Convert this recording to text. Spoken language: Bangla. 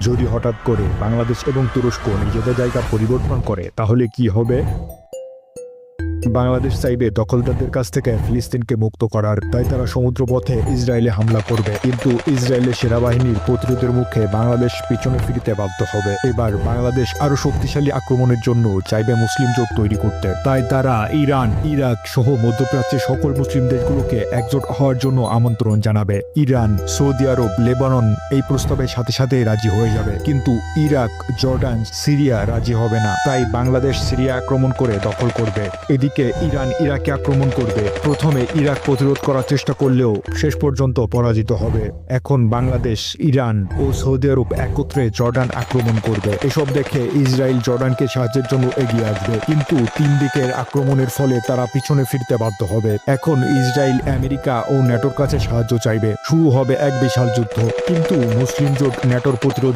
যদি হঠাৎ করে বাংলাদেশ এবং তুরস্ক নিজেদের জায়গা পরিবর্তন করে তাহলে কি হবে? বাংলাদেশ চাইবে দখলদারদের কাছ থেকে ফিলিস্তিনকে মুক্ত করার, তাই তারা সমুদ্রপথে ইসরায়েলে হামলা করবে। কিন্তু ইসরায়েলের সেনাবাহিনীর প্রতিরোধের মুখে বাংলাদেশ পিছনে ফিরতে বাধ্য হবে। এবার বাংলাদেশ আরো শক্তিশালী আক্রমণের জন্য চাইবে মুসলিম জোট তৈরি করতে। তাই তারা ইরান, ইরাক সহ মধ্যপ্রাচ্যের সকল মুসলিম দেশগুলোকে একজোট হওয়ার জন্য আমন্ত্রণ জানাবে। ইরান, সৌদি আরব, লেবানন এই প্রস্তাবের সাথে সাথে রাজি হয়ে যাবে, কিন্তু ইরাক, জর্ডান, সিরিয়া রাজি হবে না। তাই বাংলাদেশ সিরিয়া আক্রমণ করে দখল করবে। এদিকে ইরান ইরাকে আক্রমণ করবে। প্রথমে ইরাক প্রতিরোধ করার চেষ্টা করলেও শেষ পর্যন্ত পরাজিত হবে। এখন বাংলাদেশ, ইরান ও সৌদি আরব একত্রে জর্ডান আক্রমণ করবে। এসব দেখে ইসরায়েল জর্ডানকে সাহায্যের জন্য এগিয়ে আসবে, কিন্তু তিন দিকের আক্রমণের ফলে তারা পিছনে ফিরতে বাধ্য হবে। এখন ইসরায়েল আমেরিকা ও ন্যাটোর কাছে সাহায্য চাইবে। শুরু হবে এক বিশাল যুদ্ধ, কিন্তু মুসলিম জোট ন্যাটোর প্রতিরোধে